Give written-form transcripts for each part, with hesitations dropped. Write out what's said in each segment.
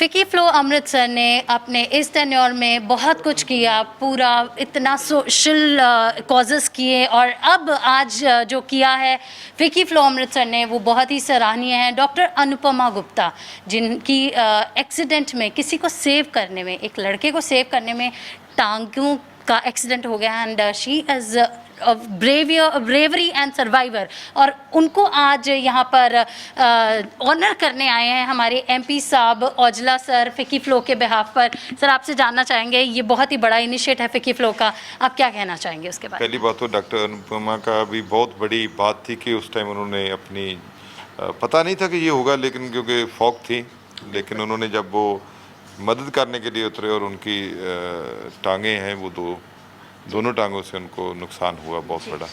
फ़िकी flow Amritsar ने अपने इस टेन्योर में बहुत कुछ किया, पूरा इतना सोशल कॉजेज़ किए और अब आज जो किया है फ़िकी फ़्लो अमृतसर ने वो बहुत ही सराहनीय है। डॉक्टर अनुपमा गुप्ता जिनकी एक्सीडेंट में किसी को सेव करने में, एक लड़के को सेव करने में टांगों का एक्सीडेंट हो गया and she is bravery and survivor, और उनको आज यहाँ पर ऑनर करने आए हैं हमारे एमपी साहब औजला सर फ़िकी फ़्लो के बिहाफ पर। सर आपसे जानना चाहेंगे, ये बहुत ही बड़ा इनिशिएटिव है फ़िकी फ़्लो का, आप क्या कहना चाहेंगे उसके बारे में? पहली बात तो डॉक्टर अनुपमा का भी बहुत बड़ी बात थी कि उस टाइम उन्होंने अपनी पता नहीं था कि ये होगा, लेकिन क्योंकि फॉग थी, लेकिन उन्होंने जब वो मदद करने के लिए उतरे और उनकी टांगें हैं वो दोनों टांगों से उनको नुकसान हुआ बहुत बड़ा।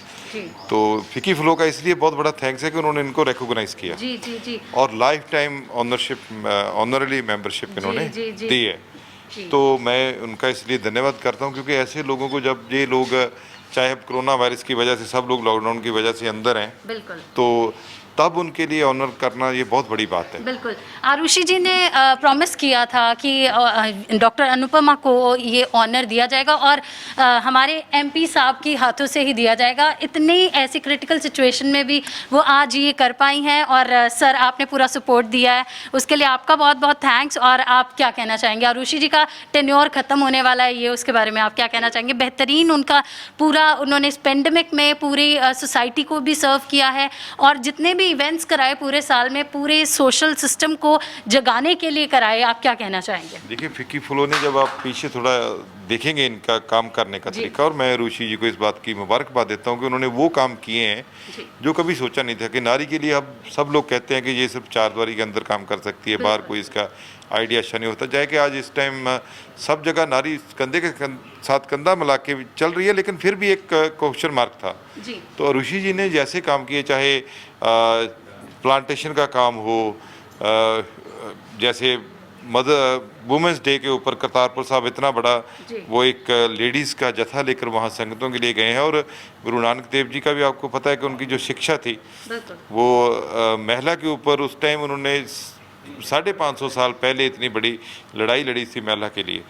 तो फ़िकी फ़्लो का इसलिए बहुत बड़ा थैंक्स है कि उन्होंने इनको रिकॉग्नाइज़ किया जी। और लाइफ टाइम ऑनरली मेंबरशिप इन्होंने दी है। तो मैं उनका इसलिए धन्यवाद करता हूँ क्योंकि ऐसे लोगों को, जब ये लोग चाहे अब कोरोना वायरस की वजह से सब लोग लॉकडाउन की वजह से अंदर हैं, बिल्कुल, तो तब उनके लिए ऑनर करना ये बहुत बड़ी बात है। बिल्कुल। आरुषि जी ने प्रॉमिस किया था कि डॉक्टर अनुपमा को ये ऑनर दिया जाएगा और हमारे एमपी साहब के हाथों से ही दिया जाएगा। इतनी ऐसी क्रिटिकल सिचुएशन में भी वो आज ये कर पाई हैं और सर आपने पूरा सपोर्ट दिया है, उसके लिए आपका बहुत बहुत थैंक्स। और आप क्या कहना चाहेंगे? आरुषि जी का टेन्योर ख़त्म होने वाला है, ये उसके बारे में आप क्या कहना चाहेंगे? बेहतरीन उनका पूरा, उन्होंने इस पेंडेमिक में पूरी सोसाइटी को भी सर्व किया है और जितने भी इवेंट्स कराए पूरे साल में, पूरे सोशल सिस्टम को जगाने के लिए कराए। आप क्या कहना चाहेंगे? देखिए, फ़िकी फ़्लो ने, जब आप पीछे थोड़ा देखेंगे इनका काम करने का तरीका, और मैं आरुषि जी को इस बात की मुबारकबाद देता हूँ कि उन्होंने वो काम किए हैं जो कभी सोचा नहीं था कि नारी के लिए। अब सब लोग कहते हैं कि ये सिर्फ चारदीवारी के अंदर काम कर सकती है, बाहर कोई इसका आइडिया अच्छा नहीं होता। जाए कि आज इस टाइम सब जगह नारी कंधे के साथ कंधा मिला के चल रही है, लेकिन फिर भी एक क्वेश्चन मार्क था। तो आरुषि जी ने जैसे काम किए, चाहे प्लांटेशन का काम हो, जैसे वुमेंस डे के ऊपर करतारपुर साहब इतना बड़ा वो एक लेडीज़ का जत्था लेकर वहाँ संगतों के लिए गए हैं। और गुरु नानक देव जी का भी आपको पता है कि उनकी जो शिक्षा थी वो महिला के ऊपर, उस टाइम उन्होंने 550 साल पहले इतनी बड़ी लड़ाई लड़ी थी महिला के लिए।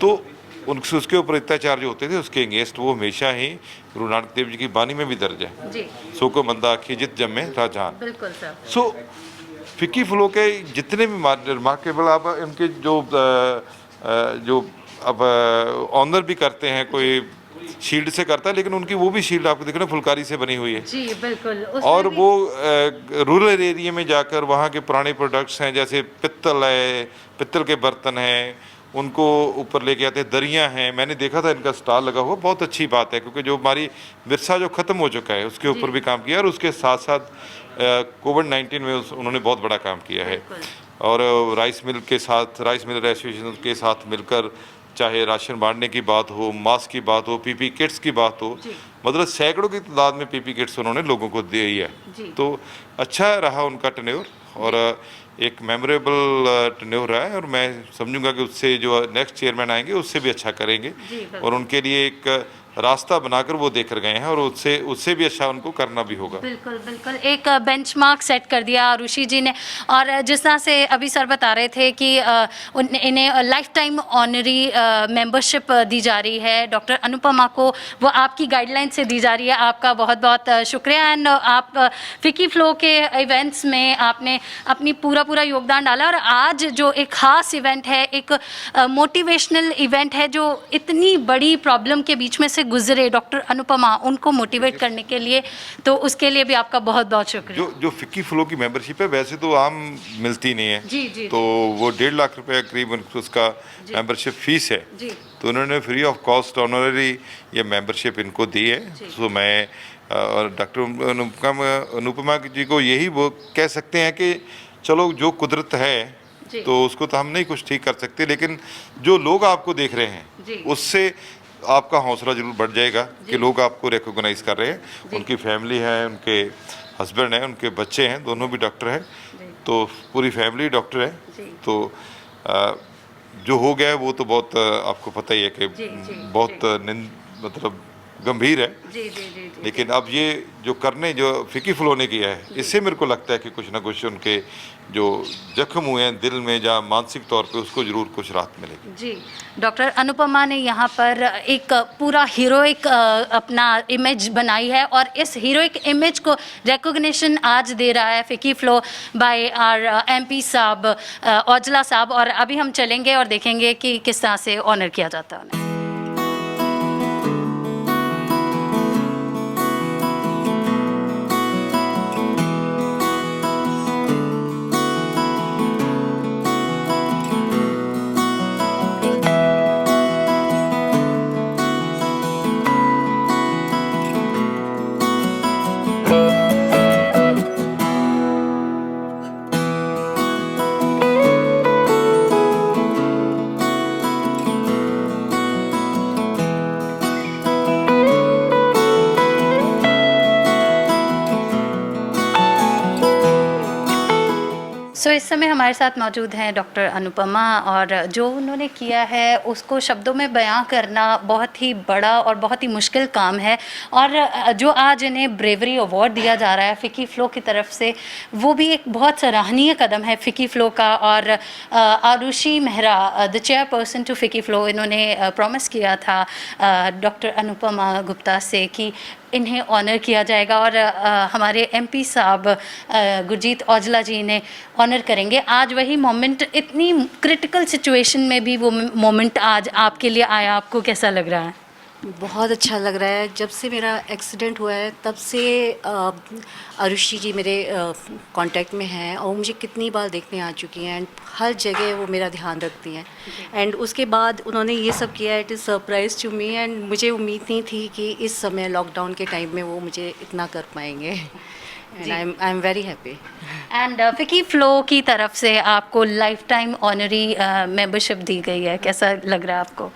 तो उसके ऊपर अत्याचार जो होते थे उसके अगेंस्ट वो हमेशा ही गुरु नानक देव जी की बानी में भी दर्ज है, सो को मंदा आखी जित जमे राजहान। बिल्कुल सर। सो फ़िकी फ़्लो के जितने भी रिमार्केबल, आप इनके जो अब ऑनर भी करते हैं, कोई शील्ड से करता है, लेकिन उनकी वो भी शील्ड आपको देखना फुलकारी से बनी हुई है। जी बिल्कुल। और वो रूरल एरिया में जाकर वहाँ के पुराने प्रोडक्ट्स हैं, जैसे पित्तल है, पित्तल के बर्तन हैं, उनको ऊपर लेके आते हैं। दरियाँ हैं, मैंने देखा था इनका स्टॉल लगा हुआ, बहुत अच्छी बात है क्योंकि जो हमारी विरसा जो ख़त्म हो चुका है उसके ऊपर भी काम किया। और उसके साथ साथ कोविड-19 में उन्होंने बहुत बड़ा काम किया है। और राइस मिल एसोसिएशन के साथ मिलकर, चाहे राशन बांटने की बात हो, मास्क की बात हो, पीपी किट्स की बात हो, मतलब सैकड़ों की तादाद में पीपी किट्स उन्होंने लोगों को दी है। तो अच्छा रहा उनका टेन्योर और एक मेमोरेबल टेन्योर रहा है, और मैं समझूंगा कि उससे जो नेक्स्ट चेयरमैन आएंगे उससे भी अच्छा करेंगे। और उनके लिए एक रास्ता बनाकर वो देकर गए हैं और उससे भी अच्छा उनको करना भी होगा। बिल्कुल बिल्कुल, एक बेंचमार्क सेट कर दिया आरुषि जी ने। और जिस तरह से अभी सर बता रहे थे कि इन्हें लाइफ टाइम ऑनरी मेंबरशिप दी जा रही है डॉक्टर अनुपमा को, वो आपकी गाइडलाइन से दी जा रही है। आपका बहुत बहुत शुक्रिया। एंड आप फ़िकी फ़्लो के इवेंट्स में आपने अपनी पूरा योगदान डाला और आज जो एक ख़ास इवेंट है, एक मोटिवेशनल इवेंट है जो इतनी बड़ी प्रॉब्लम के बीच में से गुजरे डॉक्टर अनुपमा, उनको मोटिवेट करने के लिए, तो उसके लिए भी आपका बहुत बहुत शुक्रिया। जो फ़िकी फ़्लो की मेंबरशिप है वैसे तो आम मिलती नहीं है, तो वो 1.5 लाख रुपए करीब उसका मेंबरशिप फीस है। तो उन्होंने फ्री ऑफ कॉस्ट ऑनररी ये मेंबरशिप इनको दी है। तो मैं और डॉक्टर अनुपमा जी को यही वो कह सकते हैं कि चलो, जो कुदरत है तो उसको तो हम नहीं कुछ ठीक कर सकते, लेकिन जो लोग आपको देख रहे हैं उससे आपका हौसला जरूर बढ़ जाएगा कि लोग आपको रिकॉग्नाइज कर रहे हैं। उनकी फैमिली है, उनके हस्बैंड हैं, उनके बच्चे हैं, दोनों भी डॉक्टर हैं, तो पूरी फैमिली डॉक्टर है। तो जो हो गया है वो तो बहुत आपको पता ही है कि बहुत मतलब गंभीर है, जी जी जी जी लेकिन अब ये जो फिकी फ्लो ने किया है, इससे मेरे को लगता है कि कुछ ना कुछ उनके जो जख्म हुए हैं दिल में या मानसिक तौर पे, उसको ज़रूर कुछ राहत मिलेगी। जी। डॉक्टर अनुपमा ने यहाँ पर एक पूरा हीरोइक अपना इमेज बनाई है और इस हीरोइक इमेज को रिकॉग्निशन आज दे रहा है फिकी फ्लो बाय आर एमपी साहब, औजला साहब। और अभी हम चलेंगे और देखेंगे कि किस तरह से ऑनर किया जाता है उन्हें। सो इस समय हमारे साथ मौजूद हैं डॉक्टर अनुपमा, और जो उन्होंने किया है उसको शब्दों में बयां करना बहुत ही बड़ा और बहुत ही मुश्किल काम है। और जो आज इन्हें ब्रेवरी अवार्ड दिया जा रहा है फिकी फ्लो की तरफ से, वो भी एक बहुत सराहनीय कदम है फिकी फ्लो का। और Arushi Mehra, the chairperson to FICCI FLO, इन्होंने प्रॉमिस किया था डॉक्टर अनुपमा गुप्ता से कि इन्हें ऑनर किया जाएगा। और हमारे एमपी साहब गुरजीत औजला जी ने ऑनर करेंगे। आज वही मोमेंट, इतनी क्रिटिकल सिचुएशन में भी वो मोमेंट आज आपके लिए आया, आपको कैसा लग रहा है? बहुत अच्छा लग रहा है। जब से मेरा एक्सीडेंट हुआ है तब से आरुषि जी मेरे कांटेक्ट में हैं और मुझे कितनी बार देखने आ चुकी हैं एंड हर जगह वो मेरा ध्यान रखती हैं। एंड उसके बाद उन्होंने ये सब किया, it is surprise to me. And मुझे उम्मीद नहीं थी कि इस समय लॉकडाउन के टाइम में वो मुझे इतना कर पाएंगे। And I am very happy. And फिकी फ्लो की तरफ से आपको लाइफ टाइम ऑनरी मेंबरशिप दी गई है, कैसा लग रहा है आपको?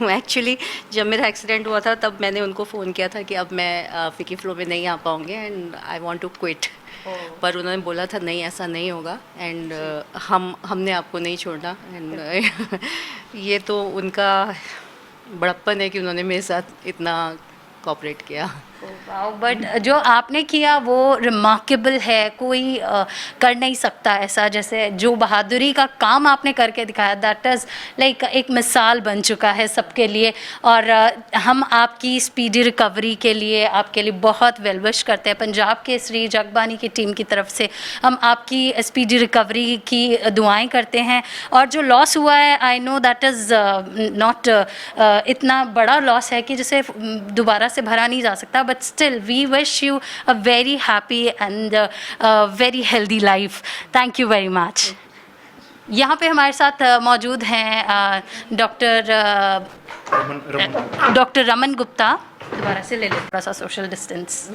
एक्चुअली जब मेरा एक्सीडेंट हुआ था तब मैंने उनको फ़ोन किया था कि अब मैं फिकी फ्लो में नहीं आ पाऊँगी and I want to quit. पर उन्होंने बोला था नहीं, ऐसा नहीं होगा एंड हमने आपको नहीं छोड़ना। एंड ये तो उनका बड़प्पन है कि उन्होंने मेरे साथ इतना कोऑपरेट किया। बट जो आपने किया वो रिमार्केबल है, कोई कर नहीं सकता ऐसा। जैसे जो बहादुरी का काम आपने करके दिखाया, दैट इज़ लाइक एक मिसाल बन चुका है सबके लिए। और हम आपकी स्पीडी रिकवरी के लिए, आपके लिए बहुत वेल विश करते हैं। पंजाब के श्री जगबानी की टीम की तरफ से हम आपकी स्पीडी रिकवरी की दुआएं करते हैं। और जो लॉस हुआ है, I know that is not इतना बड़ा लॉस है कि जिसे दोबारा से भरा नहीं जा सकता, but still we wish you a very happy and very healthy life. Thank you very much. यहाँ पे हमारे साथ मौजूद हैं डॉक्टर रमन गुप्ता। दोबारा से ले लें, थोड़ा सा सोशल डिस्टेंस।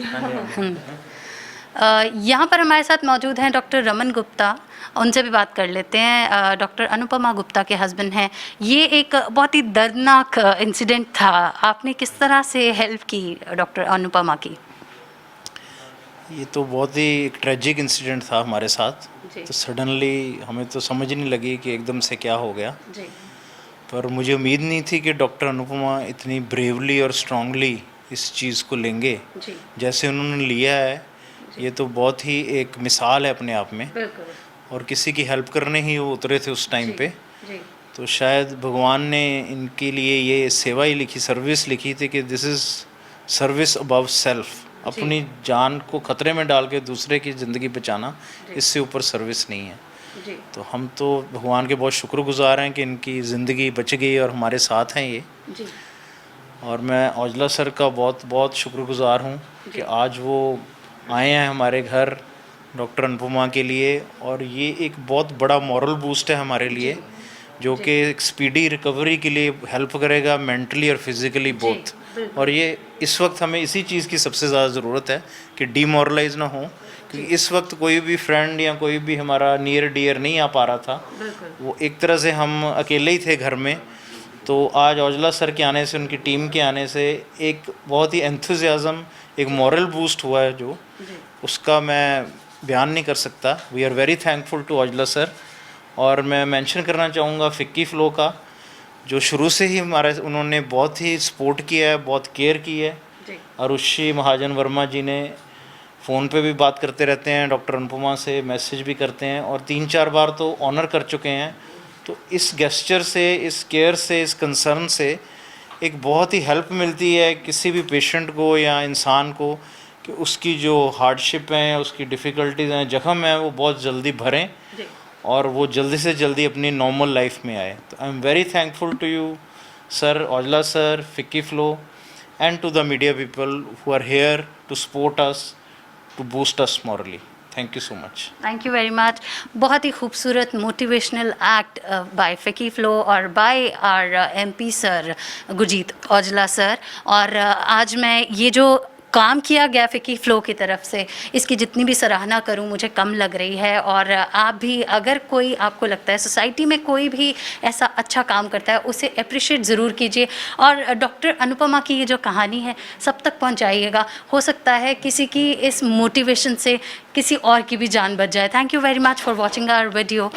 यहाँ पर हमारे साथ मौजूद हैं डॉक्टर रमन गुप्ता, उनसे भी बात कर लेते हैं। डॉक्टर अनुपमा गुप्ता के हस्बैंड हैं। ये एक बहुत ही दर्दनाक इंसिडेंट था, आपने किस तरह से हेल्प की डॉक्टर अनुपमा की? ये तो बहुत ही एक ट्रेजिक इंसिडेंट था हमारे साथ। तो सडनली हमें तो समझ नहीं लगी कि एकदम से क्या हो गया। जी। पर मुझे उम्मीद नहीं थी कि डॉक्टर अनुपमा इतनी ब्रेवली और स्ट्रांगली इस चीज़ को लेंगे जी। जैसे उन्होंने लिया है। ये तो बहुत ही एक मिसाल है अपने आप में। बिल्कुल। और किसी की हेल्प करने ही वो उतरे थे उस टाइम पे। जी। तो शायद भगवान ने इनके लिए ये सेवा ही लिखी, सर्विस लिखी थी कि this is service above self. अपनी जान को खतरे में डाल के दूसरे की ज़िंदगी बचाना, इससे ऊपर सर्विस नहीं है। जी। तो हम तो भगवान के बहुत शुक्रगुजार हैं कि इनकी ज़िंदगी बच गई और हमारे साथ हैं ये। जी। और मैं औजला सर का बहुत बहुत शुक्रगुजार हूँ कि आज वो आए हैं हमारे घर डॉक्टर अनुपमा के लिए। और ये एक बहुत बड़ा मॉरल बूस्ट है हमारे लिए, जो कि एक स्पीडी रिकवरी के लिए हेल्प करेगा, मेंटली और फिज़िकली बोथ। और ये इस वक्त हमें इसी चीज़ की सबसे ज़्यादा ज़रूरत है कि डीमोरलाइज ना हो, क्योंकि इस वक्त कोई भी फ्रेंड या कोई भी हमारा नियर डियर नहीं आ पा रहा था। वो एक तरह से हम अकेले ही थे घर में। तो आज औजला सर के आने से, उनकी टीम के आने से एक बहुत ही एंथुजियाज़म, एक मॉरल बूस्ट हुआ है जो उसका मैं बयान नहीं कर सकता। We are very thankful to Aujla sir. और मैं मेंशन करना चाहूँगा फिक्की फ्लो का, जो शुरू से ही हमारे उन्होंने बहुत ही सपोर्ट किया है, बहुत केयर की है। अरुषि महाजन वर्मा जी ने फ़ोन पे भी बात करते रहते हैं, डॉक्टर अनुपमा से मैसेज भी करते हैं और 3-4 बार तो ऑनर कर चुके हैं। तो इस गेस्चर से, इस केयर से, इस कंसर्न से एक बहुत ही हेल्प मिलती है किसी भी पेशेंट को या इंसान को कि उसकी जो हार्डशिप हैं, उसकी डिफ़िकल्टीज़ हैं, जख्म हैं, वो बहुत जल्दी भरें और वो जल्दी से जल्दी अपनी नॉर्मल लाइफ में आए। तो I am very thankful to you sir, Aujla sir, FICCI FLO and to the media people who are here to support us, to boost us morally. Thank you so much. Thank you very much. बहुत ही खूबसूरत motivational act by FICCI FLO और by our MP sir Gurjeet Aujla sir. और आज मैं ये जो काम किया गया फिकी फ़्लो की तरफ से, इसकी जितनी भी सराहना करूं मुझे कम लग रही है। और आप भी, अगर कोई आपको लगता है सोसाइटी में कोई भी ऐसा अच्छा काम करता है, उसे अप्रिशिएट ज़रूर कीजिए और डॉक्टर अनुपमा की ये जो कहानी है सब तक पहुंचाइएगा। हो सकता है किसी की इस मोटिवेशन से किसी और की भी जान बच जाए। Thank you very much for watching our video.